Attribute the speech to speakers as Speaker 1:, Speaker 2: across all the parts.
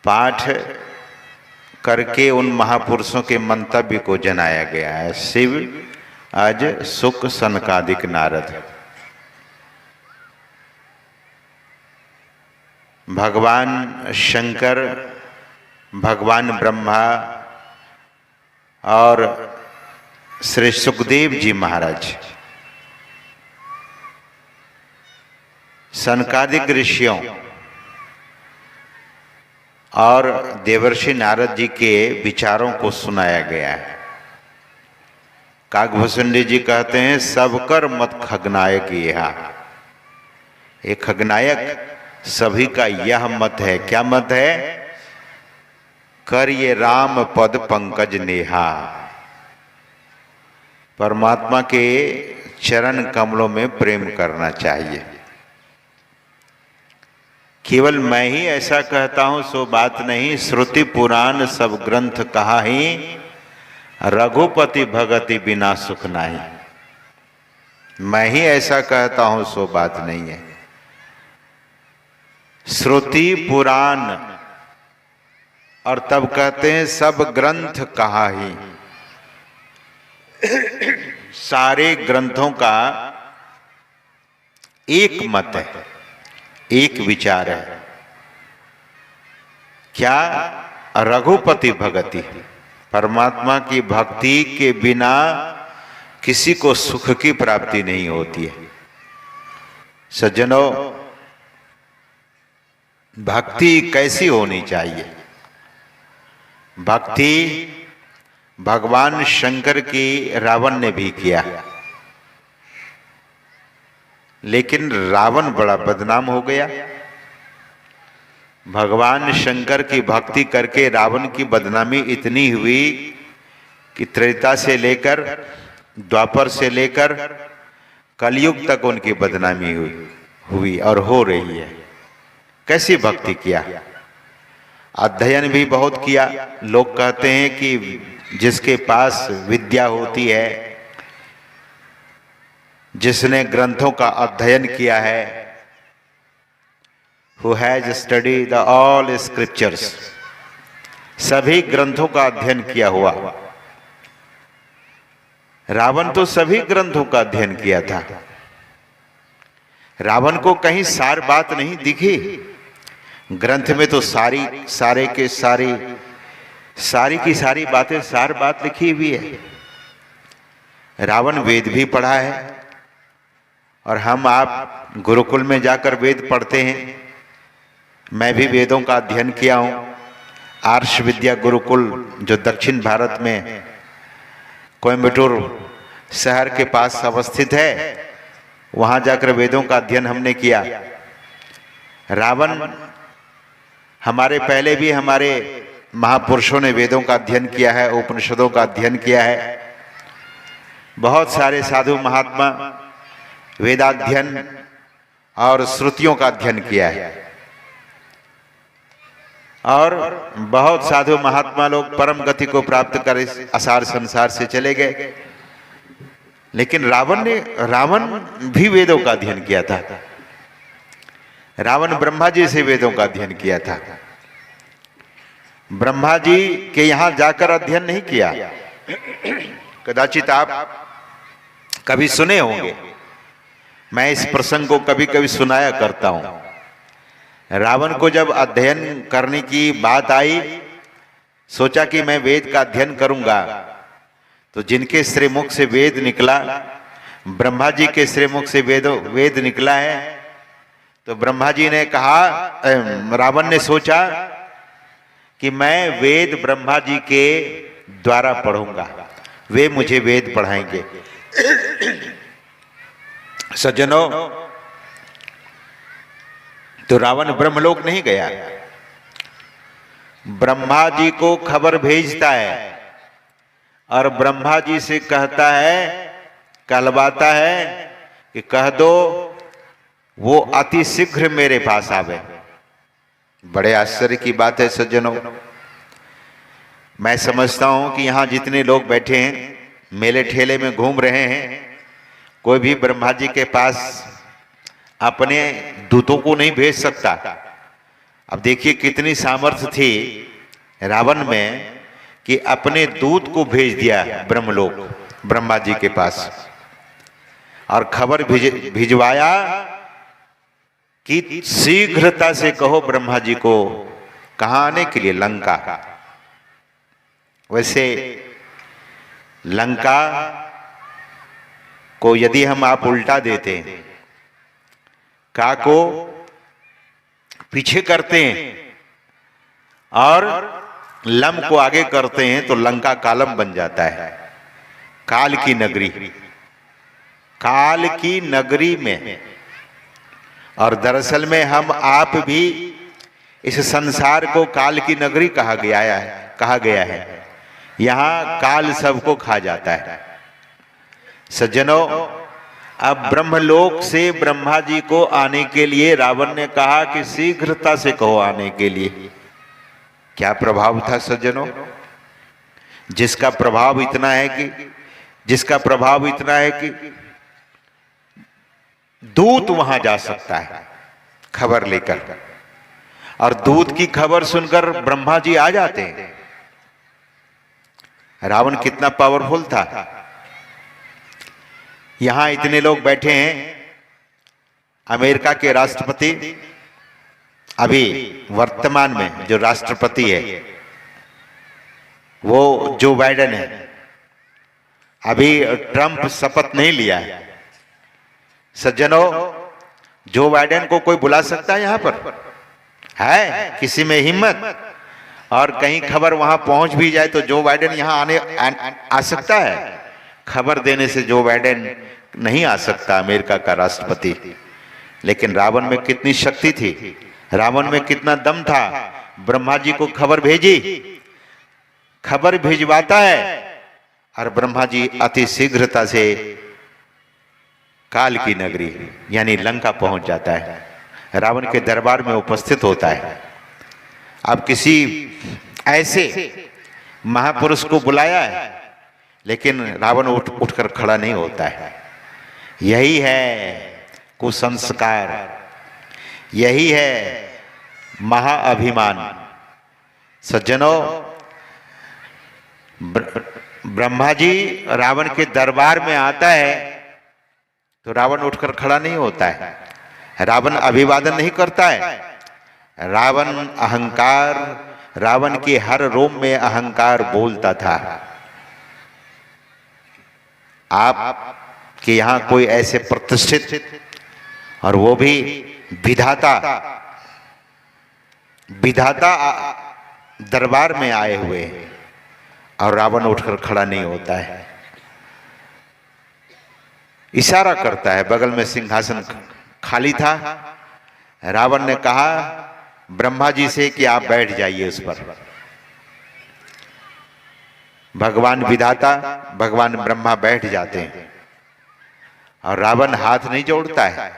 Speaker 1: पाठ करके उन महापुरुषों के मंतव्य को जनाया गया है। शिव अज सुख सनकादिक नारद। भगवान शंकर, भगवान ब्रह्मा और श्री सुखदेव जी महाराज सनकादिक ऋषियों और देवर्षि नारद जी के विचारों को सुनाया गया है। काकभूषुंडी जी कहते हैं सब कर मत खगनायक यह। एक खगनायक सभी का यह मत है। क्या मत है? कर ये राम पद पंकज नेहा। परमात्मा के चरण कमलों में प्रेम करना चाहिए। केवल मैं ही ऐसा कहता हूं सो बात नहीं, श्रुति पुराण सब ग्रंथ कहा ही, रघुपति भगति बिना सुख नाही। मैं ही ऐसा कहता हूं सो बात नहीं है। श्रुति पुराण और तब कहते हैं सब ग्रंथ कहा ही। सारे ग्रंथों का एक मत है, एक विचार है। क्या? रघुपति भगति। परमात्मा की भक्ति के बिना किसी को सुख की प्राप्ति नहीं होती है। सज्जनों, भक्ति कैसी होनी चाहिए? भक्ति भगवान शंकर की रावण ने भी किया, लेकिन रावण बड़ा बदनाम हो गया। भगवान शंकर की भक्ति करके रावण की बदनामी इतनी हुई कि त्रेता से लेकर, द्वापर से लेकर कलयुग तक उनकी बदनामी हुई और हो रही है। कैसी भक्ति किया? अध्ययन भी बहुत किया। लोग कहते हैं कि जिसके पास विद्या होती है, जिसने ग्रंथों का अध्ययन किया है, who has studied the all scriptures, सभी ग्रंथों का अध्ययन किया हुआ। रावण तो सभी ग्रंथों का अध्ययन किया था। रावण को कहीं सार बात नहीं दिखी। ग्रंथ में तो सारी की सारी बातें सार बात लिखी हुई है। रावण वेद भी पढ़ा है और हम आप गुरुकुल में जाकर वेद पढ़ते हैं। मैं भी वेदों का अध्ययन किया हूँ। आर्ष विद्या गुरुकुल जो दक्षिण भारत में कोयम्बटूर शहर के पास अवस्थित है, वहां जाकर वेदों का अध्ययन हमने किया। रावण हमारे पहले भी हमारे महापुरुषों ने वेदों का अध्ययन किया है, उपनिषदों का अध्ययन किया है। बहुत सारे साधु महात्मा वेदाध्ययन और श्रुतियों का अध्ययन किया है और बहुत साधु महात्मा लोग परम गति को प्राप्त कर इस असार संसार से चले गए। लेकिन रावण भी वेदों का अध्ययन किया था। रावण ब्रह्मा जी से वेदों का अध्ययन किया था। ब्रह्मा जी के यहां जाकर अध्ययन नहीं किया। कदाचित आप कभी सुने होंगे, मैं इस प्रसंग को कभी कभी सुनाया करता हूं। रावण को जब अध्ययन करने की बात आई, सोचा कि मैं वेद का अध्ययन करूंगा, तो जिनके श्रीमुख से वेद निकला, ब्रह्मा जी के श्रीमुख से वेद निकला है, तो ब्रह्मा जी ने कहा, रावण ने सोचा कि मैं वेद ब्रह्मा जी के द्वारा पढ़ूंगा, वे मुझे वेद पढ़ाएंगे। सज्जनों, तो रावण ब्रह्मलोक नहीं गया। ब्रह्मा जी को खबर भेजता है और ब्रह्मा जी से कहता है, कहलवाता है कि कह दो वो अति शीघ्र मेरे पास आवे। बड़े आश्चर्य की बात है सज्जनों। मैं समझता हूं कि यहां जितने लोग बैठे हैं, मेले ठेले में घूम रहे हैं, कोई भी ब्रह्मा जी के पास अपने दूतों को नहीं भेज सकता। अब देखिए कितनी सामर्थ्य थी रावण में कि अपने दूत को भेज दिया ब्रह्मलोक ब्रह्मा जी के पास और खबर भिजवाया कि शीघ्रता से कहो ब्रह्मा जी को कहां आने के लिए, लंका। वैसे लंका को यदि हम आप उल्टा देते हैं, का को पीछे करते हैं और लम को आगे करते हैं तो लंका कालम बन जाता है, काल की नगरी। काल की नगरी में, और दरअसल में हम आप भी इस संसार को काल की नगरी कहा गया है। यहां काल सबको खा जाता है। सज्जनों, अब ब्रह्मलोक से ब्रह्मा जी को आने के लिए रावण ने कहा कि शीघ्रता से कहो आने के लिए। क्या प्रभाव था सज्जनों? जिसका प्रभाव इतना है कि दूत वहां जा सकता है खबर लेकर, और दूत की खबर सुनकर ब्रह्मा जी आ जाते हैं। रावण कितना पावरफुल था। यहां इतने लोग बैठे हैं, अमेरिका के राष्ट्रपति, अभी वर्तमान में जो राष्ट्रपति है वो जो बाइडेन है। अभी ट्रंप शपथ नहीं लिया है। सज्जनों, जो बाइडेन को कोई बुला सकता है? यहां पर है किसी में हिम्मत? और कहीं खबर वहां पहुंच भी जाए तो जो बाइडेन यहां आ सकता है? खबर देने से जो बाइडेन नहीं आ सकता, अमेरिका का राष्ट्रपति। लेकिन रावण में कितनी शक्ति थी, रावण में कितना दम था। ब्रह्मा जी को खबर भेजी, खबर भिजवाता है और ब्रह्मा जी अति शीघ्रता से काल की नगरी यानी लंका पहुंच जाता है, रावण के दरबार में उपस्थित होता है। अब किसी ऐसे महापुरुष को बुलाया है, लेकिन रावण उठकर खड़ा नहीं होता है। यही है कुसंस्कार, यही है महाअभिमान। सज्जनों, ब्रह्मा जी रावण के दरबार में आता है तो रावण उठकर खड़ा नहीं होता है, रावण अभिवादन नहीं करता है। रावण अहंकार, रावण के हर रोम में अहंकार बोलता था। आप कि यहां कोई ऐसे प्रतिष्ठित और वो भी विधाता दरबार में आए हुए और रावण उठकर खड़ा नहीं होता है, इशारा करता है। बगल में सिंहासन खाली था, रावण ने कहा ब्रह्मा जी से कि आप बैठ जाइए उस पर। भगवान विधाता, भगवान ब्रह्मा बैठ जाते हैं और रावण हाथ नहीं जोड़ता है,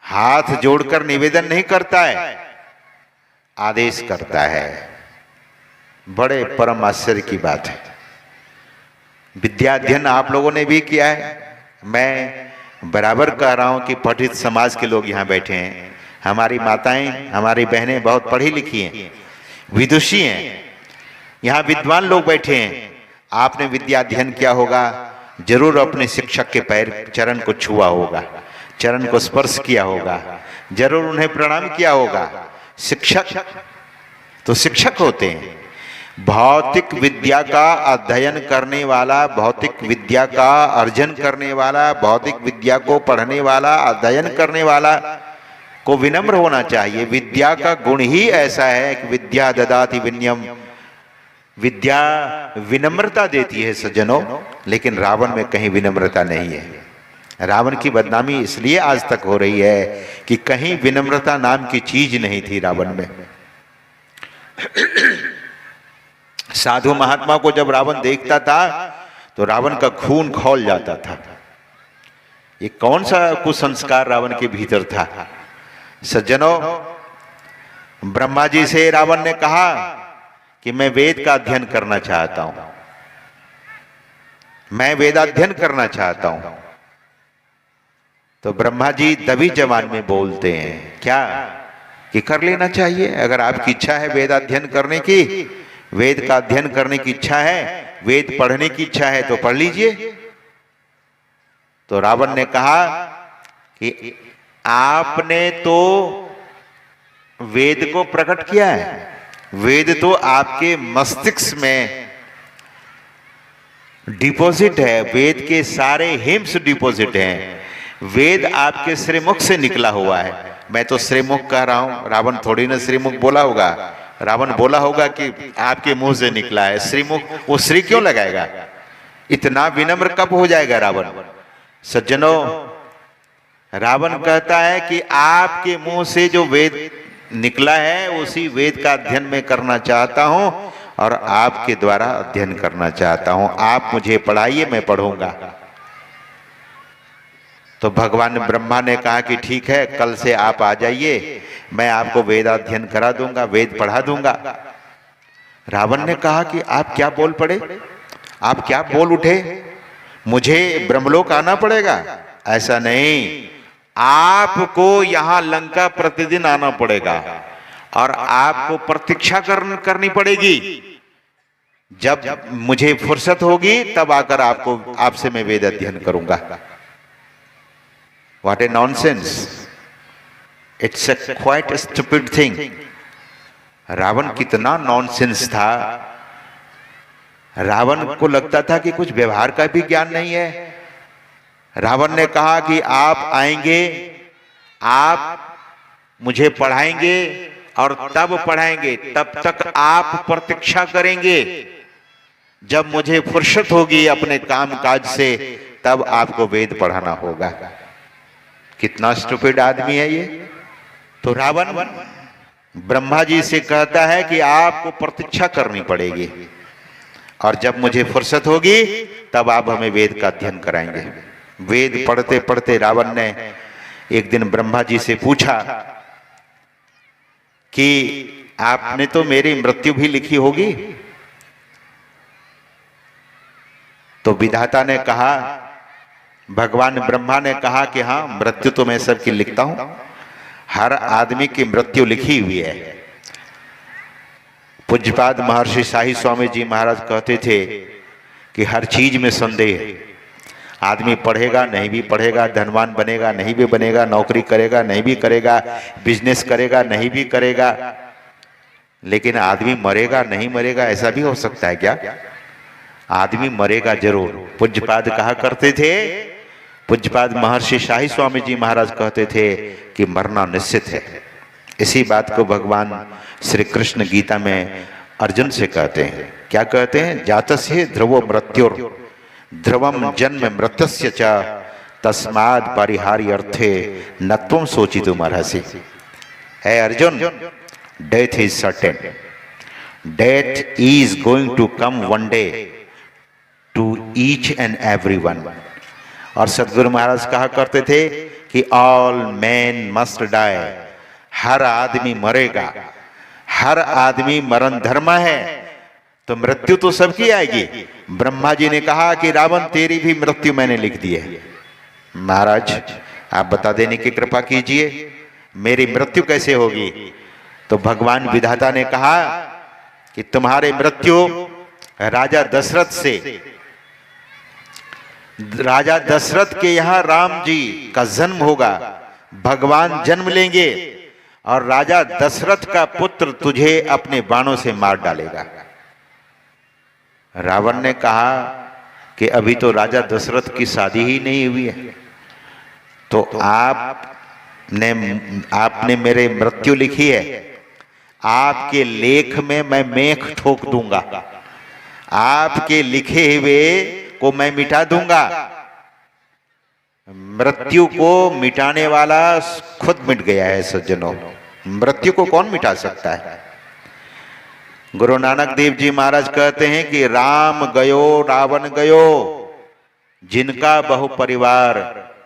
Speaker 1: हाथ जोड़कर निवेदन नहीं करता है, आदेश करता है। बड़े परम आश्चर्य की बात है। विद्या अध्ययन आप लोगों ने भी किया है। मैं बराबर कह रहा हूं कि पठित समाज के लोग यहां बैठे हैं। हमारी माताएं, हमारी बहनें बहुत पढ़ी लिखी हैं, विदुषी हैं। यहां विद्वान लोग बैठे हैं। आपने विद्या अध्ययन किया होगा, जरूर अपने शिक्षक के पैर चरण को छुआ होगा, चरण को स्पर्श किया होगा, जरूर उन्हें प्रणाम किया होगा। शिक्षक तो शिक्षक होते हैं। भौतिक विद्या का अध्ययन करने वाला, भौतिक विद्या का अर्जन करने वाला, भौतिक विद्या को पढ़ने वाला, अध्ययन करने वाला को विनम्र होना चाहिए। विद्या का गुण ही ऐसा है कि विद्या ददाति विनयम, विद्या विनम्रता देती है सज्जनों। लेकिन रावण में कहीं विनम्रता नहीं है। रावण की बदनामी इसलिए आज तक हो रही है कि कहीं विनम्रता नाम की चीज नहीं थी रावण में। साधु महात्मा को जब रावण देखता था तो रावण का खून खौल जाता था। ये कौन सा कुसंस्कार रावण के भीतर था। सज्जनों, ब्रह्मा जी से रावण ने कहा कि मैं वेद का अध्ययन करना चाहता हूं, मैं वेदाध्ययन करना चाहता हूं। तो ब्रह्मा जी दबी जबान में बोलते हैं, क्या कि कर लेना चाहिए। अगर आपकी इच्छा है वेद अध्ययन करने की, वेद का अध्ययन करने की इच्छा है, वेद पढ़ने की इच्छा है तो पढ़ लीजिए। तो रावण ने कहा कि आपने तो वेद को प्रकट किया है, वेद तो आपके मस्तिष्क में डिपॉजिट है, वेद के सारे हिम्स डिपॉजिट हैं, वेद आपके श्रीमुख से निकला हुआ है। मैं तो श्रीमुख कह रहा हूं, रावण थोड़ी ना श्रीमुख बोला होगा। रावण बोला होगा कि आपके मुंह से निकला है श्रीमुख, वो श्री क्यों लगाएगा? इतना विनम्र कब हो जाएगा रावण? सज्जनों, रावण कहता है कि आपके मुंह से जो वेद निकला है उसी वेद का अध्ययन मैं करना चाहता हूं और आपके द्वारा अध्ययन करना चाहता हूं। आप मुझे पढ़ाइए, मैं पढ़ूंगा। तो भगवान ब्रह्मा ने कहा कि ठीक है, कल से आप आ जाइए, मैं आपको वेद अध्ययन करा दूंगा, वेद पढ़ा दूंगा। रावण ने कहा कि आप क्या बोल पड़े, आप क्या बोल उठे, मुझे ब्रह्मलोक आना पड़ेगा? ऐसा नहीं, आपको यहां लंका प्रतिदिन आना पड़ेगा और आपको प्रतीक्षा करनी पड़ेगी। जब मुझे फुर्सत होगी तब आकर आपसे मैं वेद अध्ययन करूंगा। What a nonsense! It's a quite a stupid thing. Ravan कितना नॉनसेंस था। रावण को लगता था कि कुछ व्यवहार का भी ज्ञान नहीं है। रावण ने कहा कि आप आएंगे, आप मुझे पढ़ाएंगे और तब पढ़ाएंगे, तब तक आप प्रतीक्षा करेंगे। जब मुझे फुर्सत होगी अपने काम काज से तब आपको वेद पढ़ाना होगा। कितना स्टूपिड आदमी है ये। तो रावण ब्रह्मा जी से कहता है कि आपको प्रतीक्षा करनी पड़ेगी और जब मुझे फुर्सत होगी तब आप हमें वेद का अध्ययन कराएंगे। वेद पढ़ते पढ़ते रावण ने एक दिन ब्रह्मा जी से पूछा कि आपने तो मेरी मृत्यु भी लिखी होगी। तो विधाता ने कहा, भगवान ब्रह्मा ने कहा कि हाँ, मृत्यु तो मैं सबकी लिखता हूं, हर आदमी की मृत्यु लिखी हुई है। पूज्यपाद महर्षि शाही स्वामी जी महाराज कहते थे कि हर चीज में संदेह है। आदमी पढ़ेगा नहीं भी पढ़ेगा, धनवान बनेगा नहीं भी बनेगा, नौकरी करेगा नहीं भी करेगा, बिजनेस करेगा नहीं भी करेगा, लेकिन आदमी मरेगा नहीं मरेगा ऐसा भी हो सकता है क्या? आदमी मरेगा जरूर। पूज्यपाद कहा करते थे, पूज्यपाद महर्षि शाही स्वामी जी महाराज कहते थे कि मरना निश्चित है। इसी बात को भगवान श्री कृष्ण गीता में अर्जुन से कहते हैं। क्या कहते हैं? जातस्य ध्रुवो मृत्युर ध्रुवम जन्म मृत्यस्य च तस्माद् परिहार्यर्थे न त्वं शोचितुम् अर्हसि। है Arjun, death is certain, death is going to come one day to each and every one. और सदगुरु महाराज कहा करते थे कि ऑल मैन मस्ट डाई, हर आदमी मरेगा, हर आदमी मरण धर्म है, तो मृत्यु तो सबकी आएगी। ब्रह्मा जी ने कहा कि रावण तेरी भी मृत्यु मैंने लिख दी है। महाराज आप बता देने की कृपा कीजिए, मेरी मृत्यु कैसे होगी? तो भगवान विधाता ने कहा कि तुम्हारे मृत्यु राजा दशरथ से, राजा दशरथ के यहां राम जी का जन्म होगा, भगवान जन्म लेंगे और राजा दशरथ का पुत्र तुझे अपने बाणों से मार डालेगा। रावण ने कहा कि अभी तो राजा दशरथ की शादी ही नहीं हुई है, तो आपने मेरे मृत्यु लिखी है, आपके लेख में मैं मेख ठोक दूंगा, आपके लिखे हुए को मैं मिटा दूंगा। मृत्यु को मिटाने वाला खुद मिट गया है सज्जनों, मृत्यु को कौन मिटा सकता है? गुरु नानक देव जी महाराज कहते हैं कि राम गयो रावण गयो, जिनका बहु परिवार,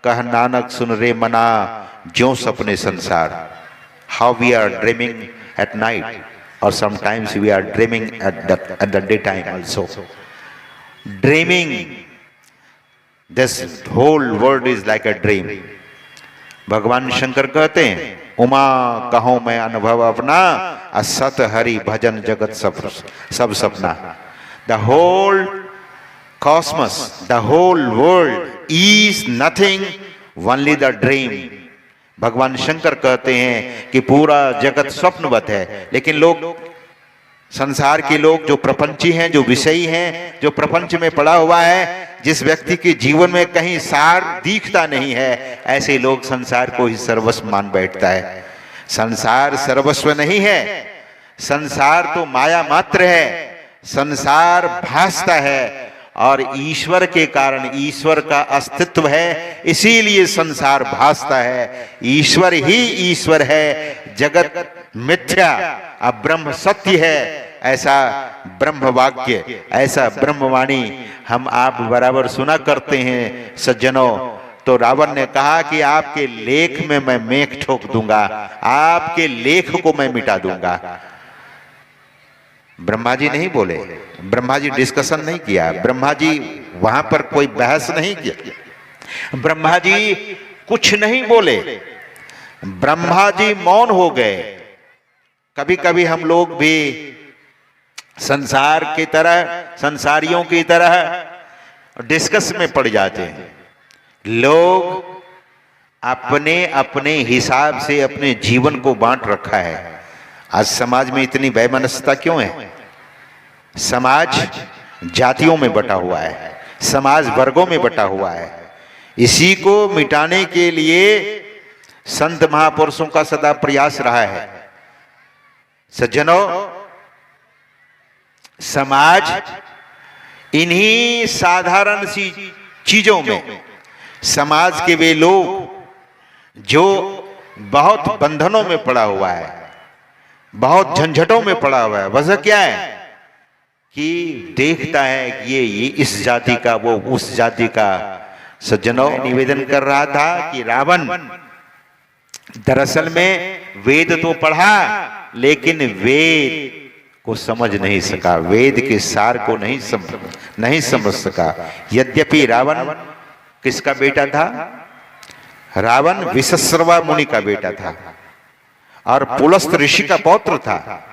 Speaker 1: कह नानक सुन रे मना, ज्यों सपने संसार। How we are dreaming at night और sometimes we are dreaming at the day time also. Dreaming, this whole world is like a dream. भगवान शंकर कहते हैं उमा कहो मैं अनुभव अपना, असत हरि भजन जगत सब सपना। The whole cosmos, the whole world is nothing, only the dream. भगवान शंकर कहते हैं कि पूरा जगत स्वप्नवत है, लेकिन लोग, संसार के लोग जो प्रपंची हैं, जो विषयी हैं, जो प्रपंच में पड़ा हुआ है, जिस व्यक्ति के जीवन में कहीं सार दिखता नहीं है, ऐसे लोग संसार को ही सर्वस्व मान बैठता है। संसार सर्वस्व नहीं है, संसार तो माया मात्र है, संसार भासता है और ईश्वर के कारण, ईश्वर का अस्तित्व है इसीलिए संसार भासता है। ईश्वर ही ईश्वर है, जगत मिथ्या अब ब्रह्म सत्य है, ऐसा ब्रह्म वाक्य, ऐसा ब्रह्मवाणी हम आप बराबर सुना करते हैं सज्जनों। तो रावण ने कहा कि आपके लेख में मैं मेख ठोक दूंगा, आपके लेख को मैं मिटा दूंगा। ब्रह्मा जी नहीं बोले, ब्रह्मा जी डिस्कशन नहीं किया, ब्रह्मा जी वहां पर कोई बहस नहीं किया, ब्रह्मा जी कुछ नहीं बोले, ब्रह्मा जी मौन हो गए। कभी कभी हम लोग भी संसार की तरह, संसारियों की तरह डिस्कस में पड़ जाते हैं। लोग अपने अपने हिसाब से अपने जीवन को बांट रखा है। आज समाज में इतनी वैमनस्यता क्यों है? समाज जातियों में बटा हुआ है, समाज वर्गों में बटा हुआ है। इसी को मिटाने के लिए संत महापुरुषों का सदा प्रयास रहा है। सज्जनों, समाज इन्हीं साधारण सी चीजों में, समाज के वे लोग जो बहुत बंधनों में पड़ा हुआ है, बहुत झंझटों में पड़ा हुआ है, वजह क्या है कि देखता है कि ये इस जाति का, वो उस जाति का। सज्जनों, निवेदन कर रहा था कि रावण दरअसल में वेद तो पढ़ा लेकिन वेद को समझ नहीं सका, वेद के सार को नहीं समझ सका। यद्यपि रावण किसका बेटा था? रावण विश्रवा मुनि का बेटा था और पुलस्त ऋषि का पौत्र था।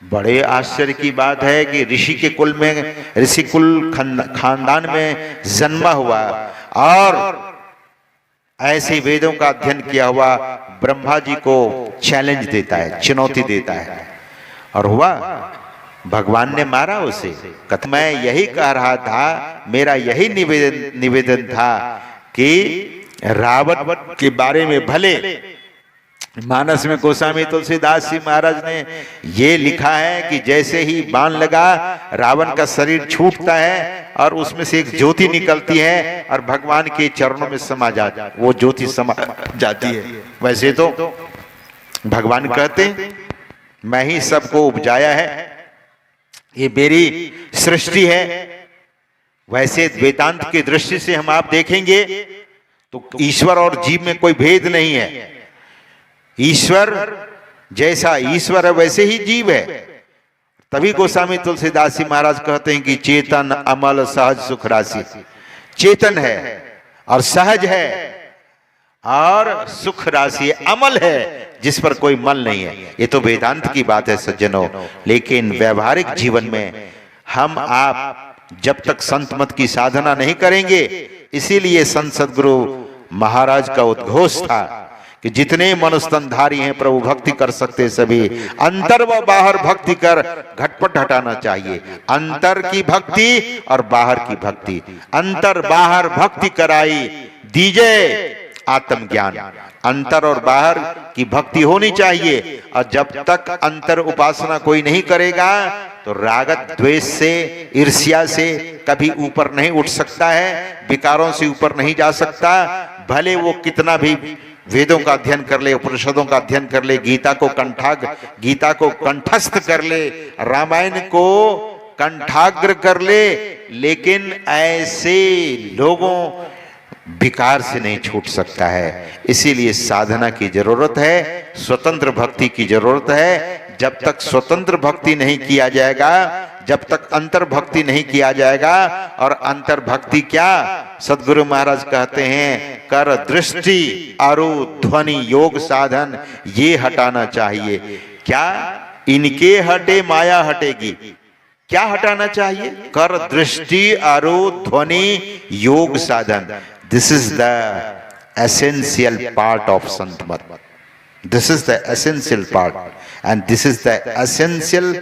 Speaker 1: बड़े आश्चर्य की बात है कि ऋषि के कुल में, ऋषि कुल खानदान में जन्मा हुआ और ऐसे वेदों का अध्ययन किया हुआ ब्रह्मा जी को चैलेंज देता है, चुनौती देता है। और हुआ, भगवान ने मारा उसे। मैं यही कह रहा था, मेरा यही निवेदन था कि रावण के बारे में भले मानस में गोस्वामी तुलसीदास जी महाराज ने ये लिखा है कि जैसे ही बाण लगा रावण का शरीर छूटता है और उसमें से एक ज्योति निकलती है और भगवान के चरणों में समा जाती, वो ज्योति समा जाती है। वैसे तो भगवान कहते मैं ही सबको उपजाया है, ये मेरी सृष्टि है। वैसे वेदांत की दृष्टि से हम आप देखेंगे तो ईश्वर और जीव में कोई भेद नहीं है। ईश्वर जैसा ईश्वर है वैसे ही जीव है। तभी गोस्वामी तुलसीदास जी महाराज कहते हैं कि चेतन अमल सहज सुख राशि। चेतन है और सहज है और सुख राशि अमल है, जिस पर कोई मल नहीं है। ये तो वेदांत की बात है सज्जनों। लेकिन व्यवहारिक जीवन में हम आप जब तक संत मत की साधना नहीं करेंगे, इसीलिए संत सद्गुरु महाराज का उद्घोष था कि जितने मनुस्तनधारी हैं प्रभु भक्ति कर सकते सभी अंतर व बाहर भक्ति कर घटपट हटाना चाहिए। अंतर की भक्ति और बाहर की भक्ति, अंतर बाहर भक्ति कराई दीजे आत्मज्ञान। अंतर और बाहर की भक्ति होनी चाहिए। और जब तक अंतर उपासना कोई नहीं करेगा तो रागत द्वेष से, ईर्ष्या से कभी ऊपर नहीं उठ सकता है, विकारों से ऊपर नहीं जा सकता। भले वो कितना भी वेदों का अध्ययन कर ले, उपनिषदों का अध्ययन कर ले, गीता को कंठस्थ कर ले, रामायण को कंठाग्र कर ले, लेकिन ऐसे लोगों विकार से नहीं छूट सकता है। इसीलिए साधना की जरूरत है, स्वतंत्र भक्ति की जरूरत है। जब तक स्वतंत्र भक्ति नहीं किया जाएगा, जब तक अंतर भक्ति नहीं किया जाएगा। और अंतर भक्ति क्या, सदगुरु महाराज कहते हैं कर दृष्टि अरु ध्वनि योग साधन ये हटाना चाहिए। क्या, इनके हटे माया हटेगी। क्या हटाना चाहिए, कर दृष्टि अरु ध्वनि योग साधन। This is the essential part of संत मत। This is the essential part and this is the essential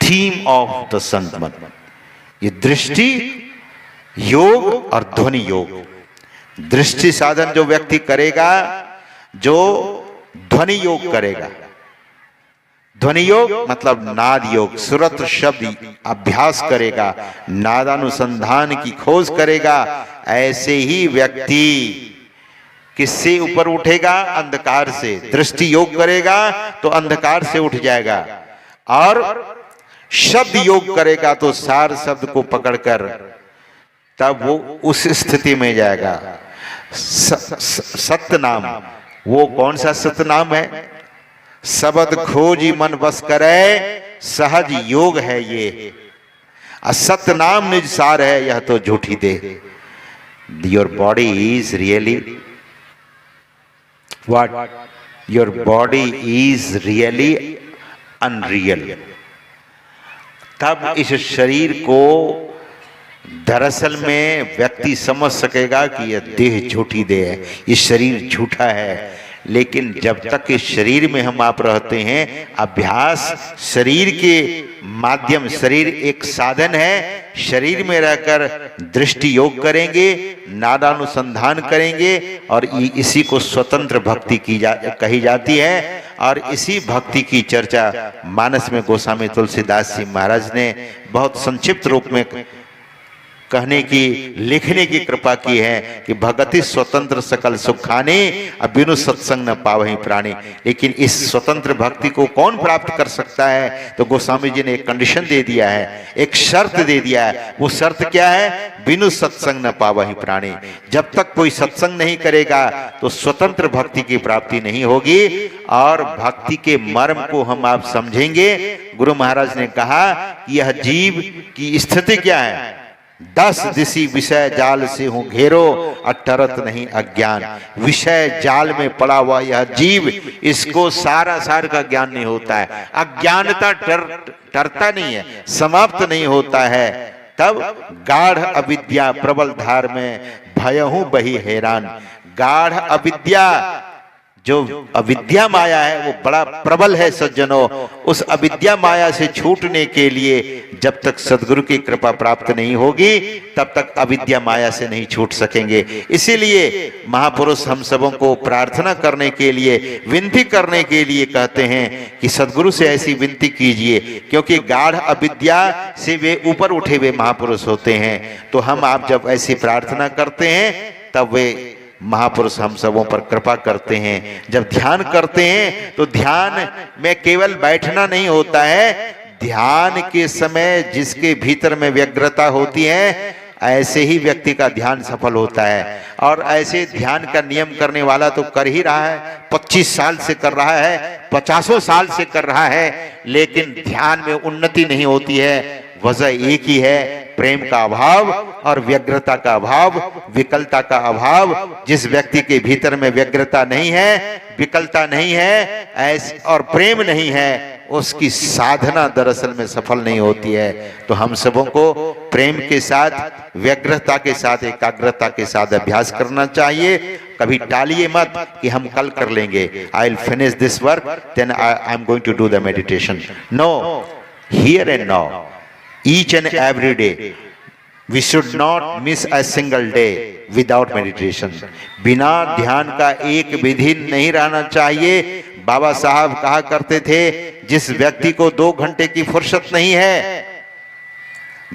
Speaker 1: theme of the संत मत। ये दृष्टि योग और ध्वनि योग। दृष्टि साधन जो व्यक्ति करेगा, जो ध्वनि योग करेगा, ध्वनि योग मतलब नाद योग, सुरत शब्द अभ्यास करेगा, नादानुसंधान की खोज करेगा, ऐसे ही व्यक्ति किससे ऊपर उठेगा, अंधकार से। दृष्टि योग करेगा तो अंधकार से उठ जाएगा, और शब्द योग करेगा तो सार शब्द को पकड़कर तब वो उस स्थिति में जाएगा। सत्य नाम, वो कौन सा सत्य नाम है, शब्द खोजी मन बस करे सहज योग है ये। असत्य नाम निज सार है यह तो झूठी दे। Your body is really what, your body is really unreal. तब इस शरीर को दरअसल में व्यक्ति समझ सकेगा कि यह देह झूठी देह है, ये शरीर झूठा है। लेकिन जब तक इस शरीर में हम आप रहते हैं, अभ्यास शरीर के माध्यम, शरीर एक साधन है, शरीर में रहकर दृष्टि योग करेंगे, नादानुसंधान करेंगे, और इसी को स्वतंत्र भक्ति कही जाती है। और इसी भक्ति की चर्चा मानस में गोस्वामी तुलसीदास जी महाराज ने बहुत संक्षिप्त रूप में कहने की, लिखने की कृपा की है कि भगति स्वतंत्र सकल सुखाने अब बिनु सत्संग न पावहि प्राणी। लेकिन इस स्वतंत्र भक्ति को कौन प्राप्त कर सकता है, तो गोस्वामी जी ने एक कंडीशन दे दिया है, एक शर्त दे दिया है। वो शर्त क्या है, बिनु सत्संग न पावहि प्राणी। जब तक कोई सत्संग नहीं करेगा तो स्वतंत्र भक्ति की प्राप्ति नहीं होगी। और भक्ति के मर्म को हम आप समझेंगे। गुरु महाराज ने कहा कि यह जीव की स्थिति क्या है, 10 दिशी विषय जाल से हूं घेरो, अटरत नहीं अज्ञान। विषय जाल में पड़ा हुआ यह जीव, इसको सार का ज्ञान नहीं होता है। अज्ञानता टरता नहीं है, समाप्त नहीं होता है। तब गाढ़ अविद्या प्रबल धार में भयहूं बही हैरान। गाढ़ अविद्या, जो अविद्या माया है, वो बड़ा प्रबल है सज्जनों। उस अविद्या माया से छूटने के लिए जब तक सदगुरु की कृपा प्राप्त नहीं होगी, तब तक अविद्या माया से नहीं छूट सकेंगे। इसीलिए महापुरुष हम सबों को प्रार्थना करने के लिए, विनती करने के लिए कहते हैं कि सदगुरु से ऐसी विनती कीजिए, क्योंकि गाढ़ अविद्या से वे ऊपर उठे हुए महापुरुष होते हैं। तो हम आप जब ऐसी प्रार्थना करते हैं, तब वे महापुरुष हम सबों पर कृपा करते हैं। जब ध्यान करते हैं तो ध्यान में केवल बैठना नहीं होता है, ध्यान के समय जिसके भीतर में व्यग्रता होती है, ऐसे ही व्यक्ति का ध्यान सफल होता है। और ऐसे ध्यान का नियम करने वाला तो कर ही रहा है, 25 साल से कर रहा है, 50 साल से कर रहा है, लेकिन ध्यान में उन्नति नहीं होती है। वजह एक ही है, प्रेम का अभाव और व्यग्रता का अभाव, विकलता का अभाव। जिस व्यक्ति के भीतर में व्यग्रता नहीं है, विकलता नहीं है, ऐसे और प्रेम नहीं है, उसकी साधना दरअसल में सफल नहीं होती है। तो हम सबों को प्रेम के साथ, व्यग्रता के साथ, एकाग्रता के साथ अभ्यास करना चाहिए। कभी टालिए मत कि हम कल कर लेंगे, I will finish this work then I am going to do the meditation. No, here and now, each and every day we should not miss a single day without meditation। बिना ध्यान का एक भी दिन नहीं रहना चाहिए। बाबा साहब कहा करते थे, जिस व्यक्ति को 2 घंटे की फुर्सत नहीं है,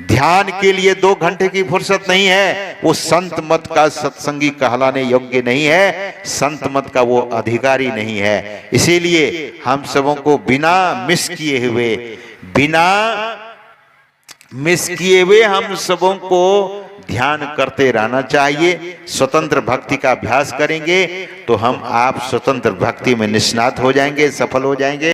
Speaker 1: ध्यान के लिए 2 घंटे की फुर्सत नहीं है, वो संत मत का सत्संगी कहलाने योग्य नहीं है, संत मत का वो अधिकारी नहीं है। इसीलिए हम सबों को बिना मिस किए हुए हम सबों को ध्यान करते रहना चाहिए। स्वतंत्र भक्ति का अभ्यास करेंगे तो हम आप स्वतंत्र भक्ति में निष्णात हो जाएंगे, सफल हो जाएंगे।